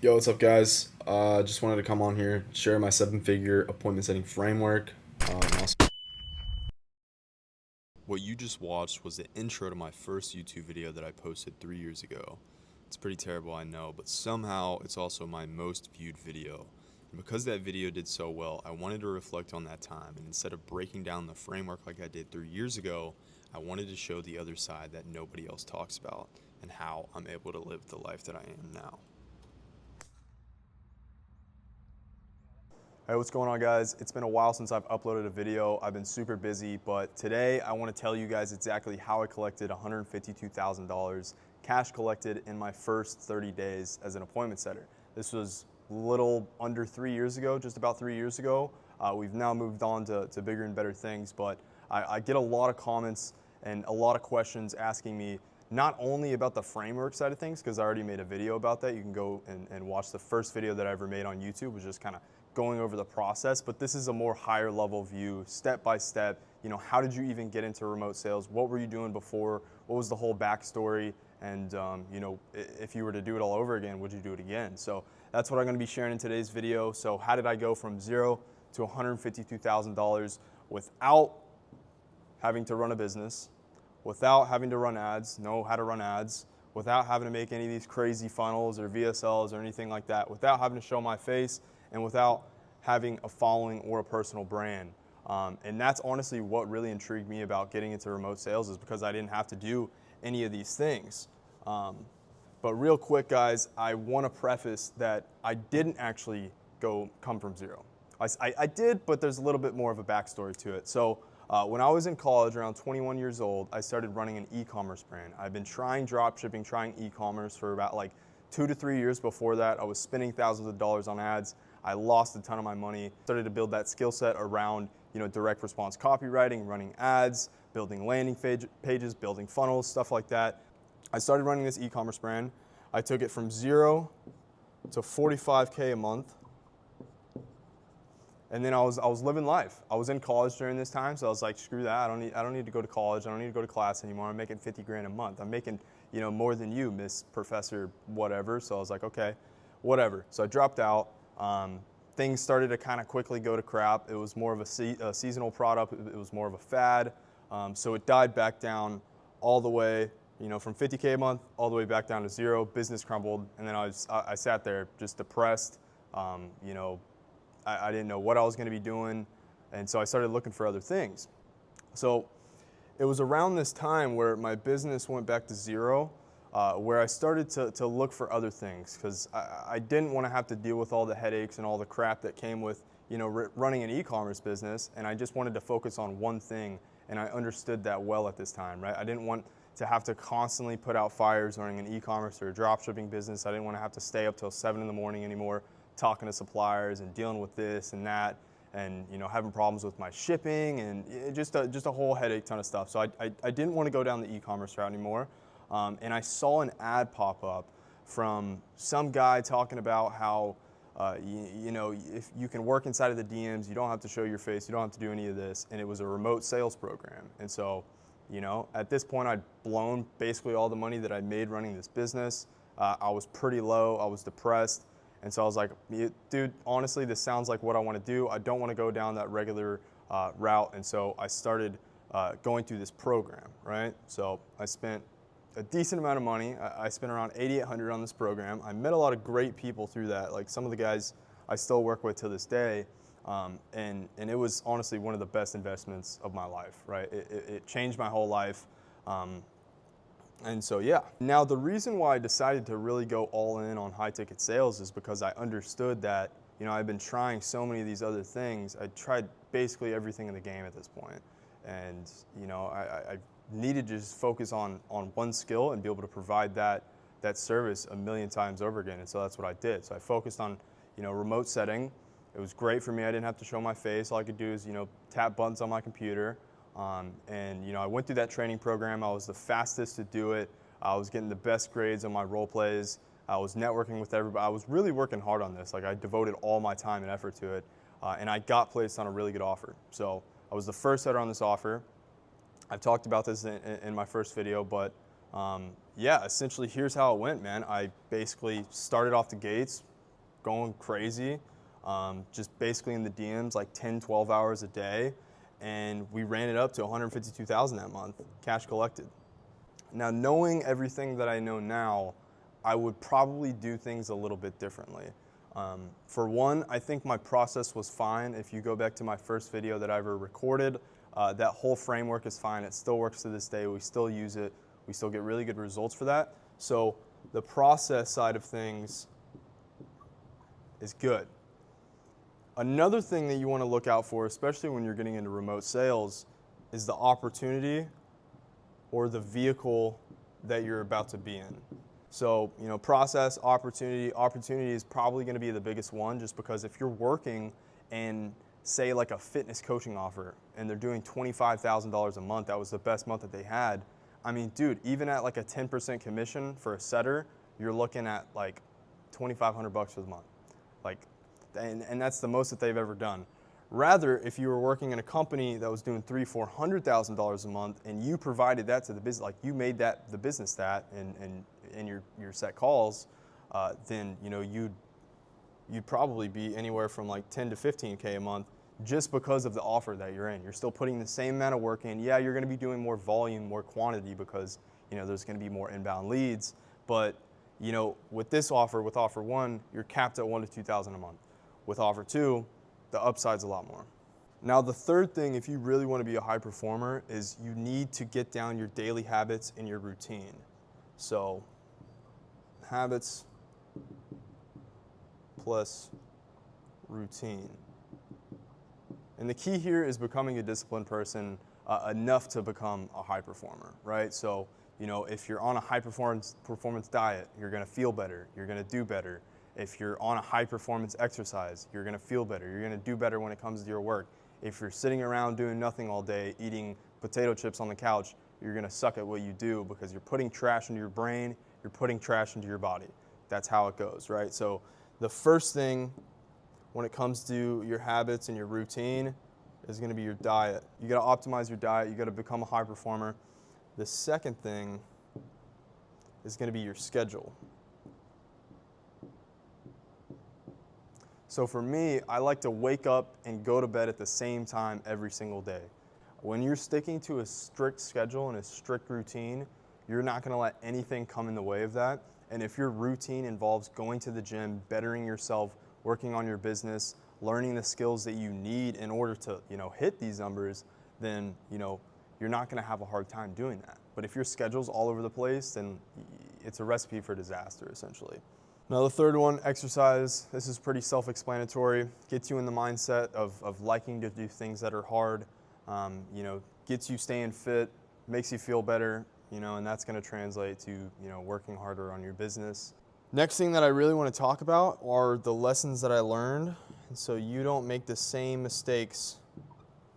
Yo, what's up, guys? Just wanted to come on here, share my seven-figure appointment setting framework. Also, what you just watched was the intro to my first YouTube video that I posted 3 years ago. It's pretty terrible, I know, but somehow it's also my most viewed video. And because that video did so well, I wanted to reflect on that time. And instead of breaking down the framework like I did 3 years ago, I wanted to show the other side that nobody else talks about and how I'm able to live the life that I am now. Hey, what's going on, guys? It's been a while since I've uploaded a video. I've been super busy, but today I want to tell you guys exactly how I collected $152,000 cash collected in my first 30 days as an appointment setter. This was a little under 3 years ago, just about 3 years ago. We've now moved on to bigger and better things, but I get a lot of comments and a lot of questions asking me not only about the framework side of things, because I already made a video about that. You can go and watch the first video that I ever made on YouTube, which is just kind of going over the process, but this is a more higher level view, step by step. You know, how did you even get into remote sales? What were you doing before? What was the whole backstory? And you know, if you were to do it all over again, would you do it again? So that's what I'm going to be sharing in today's video. So how did I go from zero to $152,000 without having to run a business, without having to run ads, know how to run ads, without having to make any of these crazy funnels or VSLs or anything like that, without having to show my face, and without having a following or a personal brand. And that's honestly what really intrigued me about getting into remote sales, is because I didn't have to do any of these things. But real quick, guys, I want to preface that I didn't actually come from zero. I did, but there's a little bit more of a backstory to it. So when I was in college, around 21 years old, I started running an e-commerce brand. I've been trying drop shipping, trying e-commerce for about like 2 to 3 years before that. I was spending thousands of dollars on ads. I lost a ton of my money. Started to build that skill set around, you know, direct response copywriting, running ads, building landing pages, building funnels, stuff like that. I started running this e-commerce brand. I took it from zero to 45K a month. And then I was living life. I was in college during this time, so I was like, screw that. I don't need to go to college. I don't need to go to class anymore. I'm making 50 grand a month. I'm making, you know, more than you, Miss Professor whatever. So I was like, okay, whatever. So I dropped out. Things started to kind of quickly go to crap. It was more of a seasonal product. It was more of a fad. So it died back down all the way, you know, from 50K a month all the way back down to zero. Business crumbled, and then I sat there just depressed. You know, I didn't know what I was going to be doing, and so I started looking for other things. So it was around this time where my business went back to zero, where I started to look for other things, because I didn't want to have to deal with all the headaches and all the crap that came with, you know, running an e-commerce business, and I just wanted to focus on one thing, and I understood that well at this time, right? I didn't want to have to constantly put out fires running an e-commerce or a drop shipping business. I didn't want to have to stay up till 7 in the morning anymore, talking to suppliers and dealing with this and that, and you know, having problems with my shipping, and just a whole headache ton of stuff. So I didn't want to go down the e-commerce route anymore. And I saw an ad pop up from some guy talking about how you know, if you can work inside of the DMs, you don't have to show your face, you don't have to do any of this, and it was a remote sales program. And so, you know, at this point I'd blown basically all the money that I made running this business. I was pretty low, I was depressed. And so I was like, dude, honestly, this sounds like what I want to do. I don't want to go down that regular route. And so I started going through this program, right? So I spent a decent amount of money. I spent around $8,800 on this program. I met a lot of great people through that. Like some of the guys I still work with to this day. And it was honestly one of the best investments of my life, right? It changed my whole life. And so, yeah. Now, the reason why I decided to really go all in on high ticket sales is because I understood that, you know, I've been trying so many of these other things. I tried basically everything in the game at this point. And, you know, I needed to just focus on one skill and be able to provide that service a million times over again. And so that's what I did. So I focused on, you know, remote setting. It was great for me. I didn't have to show my face. All I could do is, you know, tap buttons on my computer. And you know, I went through that training program. I was the fastest to do it. I was getting the best grades on my role plays. I was networking with everybody. I was really working hard on this. Like, I devoted all my time and effort to it, and I got placed on a really good offer. So I was the first setter on this offer. I've talked about this in my first video, but yeah, essentially here's how it went, man. I basically started off the gates, going crazy, just basically in the DMs like 10, 12 hours a day. And we ran it up to 152,000 that month, cash collected. Now, knowing everything that I know now, I would probably do things a little bit differently. For one, I think my process was fine. If you go back to my first video that I ever recorded, that whole framework is fine. It still works to this day. We still use it. We still get really good results for that. So the process side of things is good. Another thing that you want to look out for, especially when you're getting into remote sales, is the opportunity or the vehicle that you're about to be in. So, process, opportunity. Opportunity is probably going to be the biggest one, just because if you're working and say like a fitness coaching offer and they're doing $25,000 a month, that was the best month that they had. I mean, dude, even at like a 10% commission for a setter, you're looking at like $2,500 for the month. Like, and that's the most that they've ever done. Rather, if you were working in a company that was doing $300,000, $400,000 a month, and you provided that to the business, like you made that the business stat and your set calls, then you'd probably be anywhere from like 10 to 15K a month just because of the offer that you're in. You're still putting the same amount of work in. Yeah, you're going to be doing more volume, more quantity because there's going to be more inbound leads. But with this offer, with offer one, you're capped at 1,000 to 2,000 a month. With offer two, the upside's a lot more. Now, the third thing, if you really want to be a high performer, is you need to get down your daily habits and your routine. So, habits plus routine. And the key here is becoming a disciplined person enough to become a high performer, right? So, if you're on a high performance diet, you're going to feel better, you're going to do better. If you're on a high performance exercise, you're going to feel better, you're going to do better when it comes to your work. If you're sitting around doing nothing all day, eating potato chips on the couch, you're going to suck at what you do because you're putting trash into your brain, you're putting trash into your body. That's how it goes, right? So the first thing when it comes to your habits and your routine is going to be your diet. You got to optimize your diet, you got to become a high performer. The second thing is going to be your schedule. So for me, I like to wake up and go to bed at the same time every single day. When you're sticking to a strict schedule and a strict routine, you're not going to let anything come in the way of that. And if your routine involves going to the gym, bettering yourself, working on your business, learning the skills that you need in order to, hit these numbers, then, you're not going to have a hard time doing that. But if your schedule's all over the place, then it's a recipe for disaster, essentially. Now the third one, exercise. This is pretty self-explanatory. Gets you in the mindset of liking to do things that are hard, gets you staying fit, makes you feel better, and that's going to translate to, working harder on your business. Next thing that I really want to talk about are the lessons that I learned, and so you don't make the same mistakes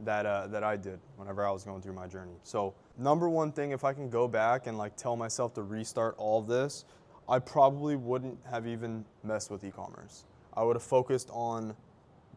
that I did whenever I was going through my journey. So number one thing, if I can go back and tell myself to restart all of this, I probably wouldn't have even messed with e-commerce. I would have focused on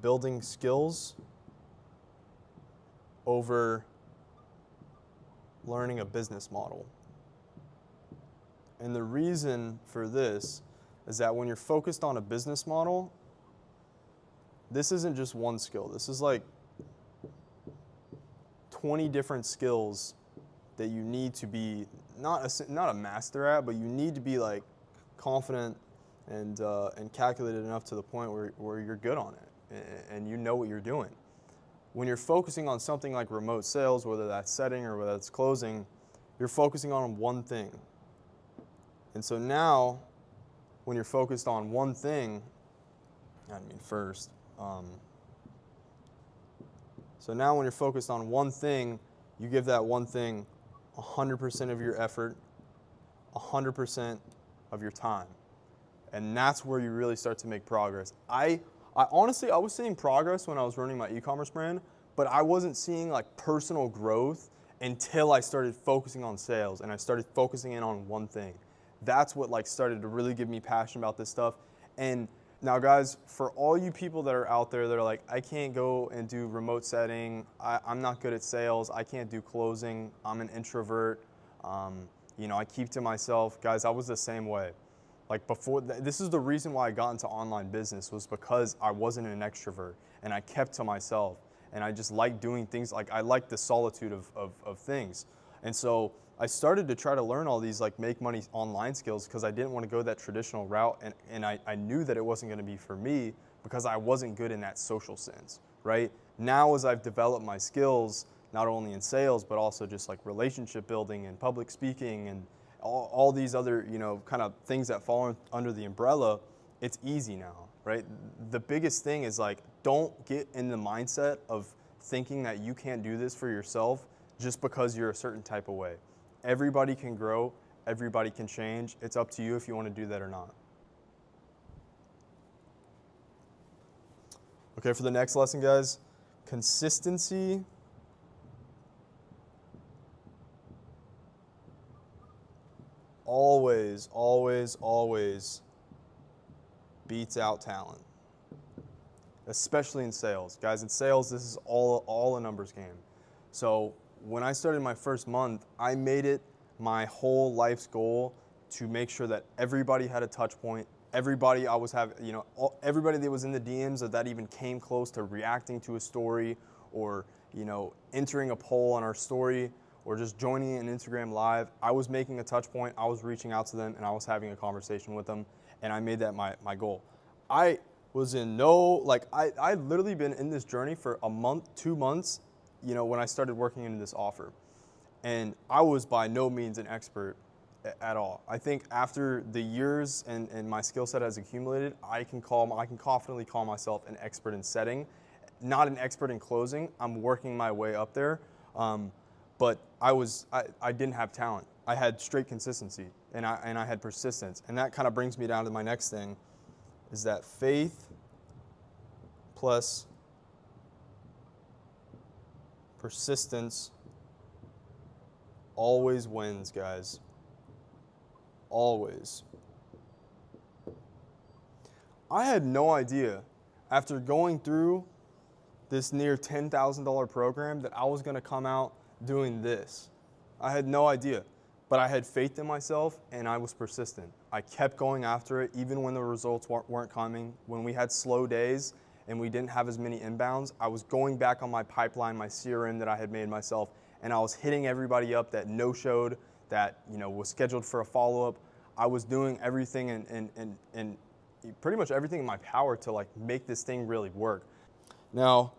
building skills over learning a business model. And the reason for this is that when you're focused on a business model, this isn't just one skill. This is like 20 different skills that you need to be not a master at, but you need to be confident and calculated enough to the point where you're good on it and you know what you're doing. When you're focusing on something like remote sales, whether that's setting or whether that's closing, you're focusing on one thing. And so now, when you're focused on one thing, so now when you're focused on one thing, you give that one thing 100% of your effort, 100% of your time. And that's where you really start to make progress. I honestly was seeing progress when I was running my e-commerce brand, but I wasn't seeing personal growth until I started focusing on sales and I started focusing in on one thing. That's what started to really give me passion about this stuff. And now guys, for all you people that are out there that are like, I can't go and do remote setting, I'm not good at sales, I can't do closing, I'm an introvert, I keep to myself. Guys, I was the same way. Like this is the reason why I got into online business, was because I wasn't an extrovert and I kept to myself, and I just like doing things. Like I like the solitude of things. And so I started to try to learn all these like make money online skills because I didn't want to go that traditional route, and I knew that it wasn't going to be for me because I wasn't good in that social sense, right? Now as I've developed my skills, not only in sales, but also just like relationship building and public speaking and all these other, kind of things that fall under the umbrella, it's easy now, right? The biggest thing is like, don't get in the mindset of thinking that you can't do this for yourself just because you're a certain type of way. Everybody can grow, everybody can change. It's up to you if you want to do that or not. Okay, for the next lesson, guys, consistency always, always, always beats out talent, especially in sales. Guys, in sales, this is all a numbers game. So when I started my first month, I made it my whole life's goal to make sure that everybody had a touch point. Everybody I was having, everybody that was in the DMs or that even came close to reacting to a story or, entering a poll on our story or just joining an Instagram live, I was making a touch point, I was reaching out to them, and I was having a conversation with them, and I made that my goal. I was in I'd literally been in this journey for a month, 2 months, when I started working into this offer. And I was by no means an expert at all. I think after the years and my skill set has accumulated, I can confidently call myself an expert in setting, not an expert in closing. I'm working my way up there. But I didn't have talent. I had straight consistency and I had persistence. And that kind of brings me down to my next thing, is that faith plus persistence always wins, guys. Always. I had no idea after going through this near $10,000 program that I was going to come out doing this. I had no idea, but I had faith in myself and I was persistent. I kept going after it even when the results weren't coming. When we had slow days and we didn't have as many inbounds, I was going back on my pipeline, my CRM that I had made myself, and I was hitting everybody up that no-showed, that was scheduled for a follow-up. I was doing everything and pretty much everything in my power to like make this thing really work. Now,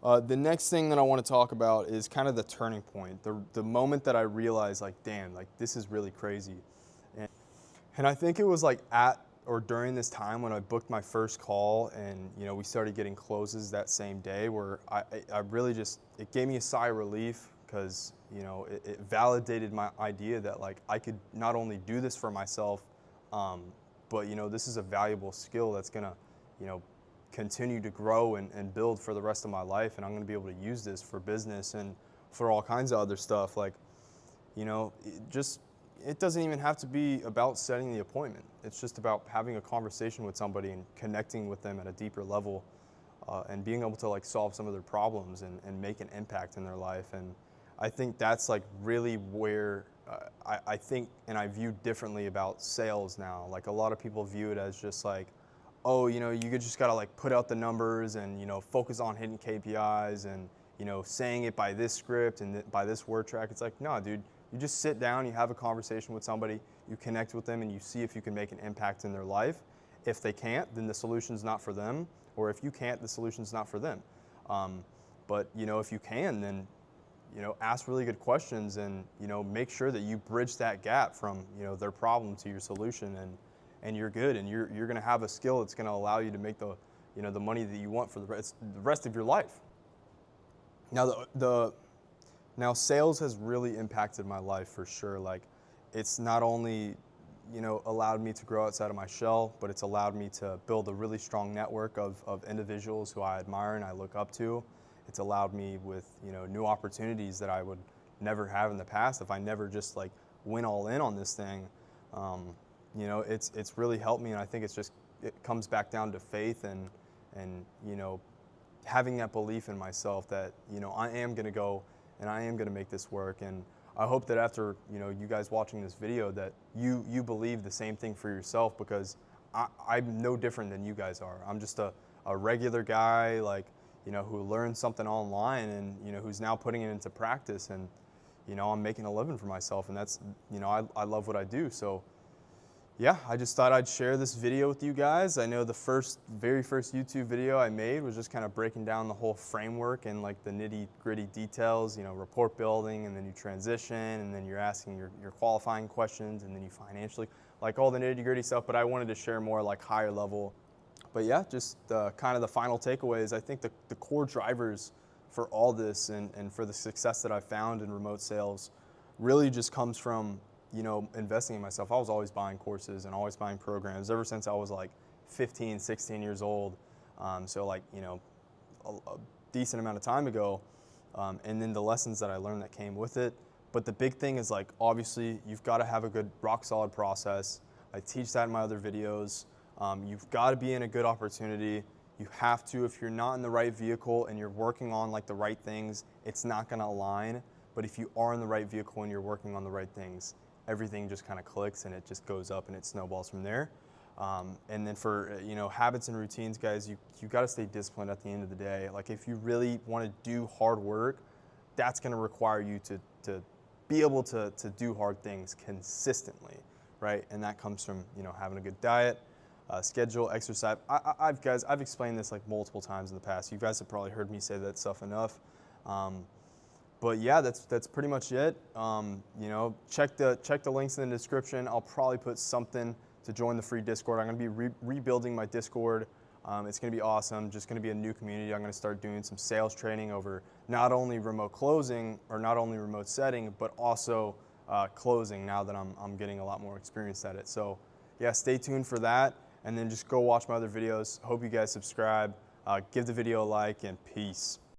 the next thing that I want to talk about is kind of the turning point, the moment that I realized, like, damn, like this is really crazy. And I think it was like at or during this time when I booked my first call and, we started getting closes that same day, where I really it gave me a sigh of relief because, it validated my idea that like I could not only do this for myself, but, this is a valuable skill that's going to, continue to grow and build for the rest of my life, and I'm going to be able to use this for business and for all kinds of other stuff. Like, it doesn't even have to be about setting the appointment. It's just about having a conversation with somebody and connecting with them at a deeper level, and being able to like solve some of their problems and make an impact in their life. And I think that's like really where I think and I view differently about sales now. Like a lot of people view it as just like, oh, you just gotta like put out the numbers and, focus on hitting KPIs and, saying it by this script and by this word track. It's like, no, dude, you just sit down, you have a conversation with somebody, you connect with them, and you see if you can make an impact in their life. If they can't, then the solution's not for them. Or if you can't, the solution's not for them. But, if you can, then, ask really good questions and, make sure that you bridge that gap from, their problem to your solution, and you're good, and you're going to have a skill that's going to allow you to make the the money that you want for the rest of your life. Now now sales has really impacted my life for sure. Like, it's not only allowed me to grow outside of my shell, but it's allowed me to build a really strong network of individuals who I admire and I look up to. It's allowed me with new opportunities that I would never have in the past if I never just like went all in on this thing. It's really helped me, and I think it comes back down to faith and having that belief in myself that I am going to go and I am going to make this work, and I hope that after, you guys watching this video that you believe the same thing for yourself, because I'm no different than you guys are. I'm just a regular guy, like, who learned something online and, who's now putting it into practice, and, I'm making a living for myself, and that's, I love what I do. So yeah, I just thought I'd share this video with you guys. I know the very first YouTube video I made was just kind of breaking down the whole framework and like the nitty gritty details, report building, and then you transition, and then you're asking your qualifying questions, and then you financially, like all the nitty gritty stuff. But I wanted to share more like higher level. But yeah, just kind of the final takeaways. I think the core drivers for all this and for the success that I found in remote sales really just comes from investing in myself. I was always buying courses and always buying programs ever since I was like 15, 16 years old. So like, a decent amount of time ago. And then the lessons that I learned that came with it. But the big thing is, like, obviously you've got to have a good rock solid process. I teach that in my other videos. You've got to be in a good opportunity. You have to, if you're not in the right vehicle and you're working on like the right things, it's not going to align. But if you are in the right vehicle and you're working on the right things, everything just kind of clicks and it just goes up and it snowballs from there. And then for habits and routines, guys, you got to stay disciplined at the end of the day. Like, if you really want to do hard work, that's going to require you to be able to do hard things consistently, right? And that comes from having a good diet, schedule, exercise. I've explained this like multiple times in the past. You guys have probably heard me say that stuff enough. But yeah, that's pretty much it. Check the links in the description. I'll probably put something to join the free Discord. I'm going to be rebuilding my Discord. It's going to be awesome. Just going to be a new community. I'm going to start doing some sales training over not only remote closing or not only remote setting, but also closing, now that I'm getting a lot more experience at it. So yeah, stay tuned for that. And then just go watch my other videos. Hope you guys subscribe. Give the video a like, and peace.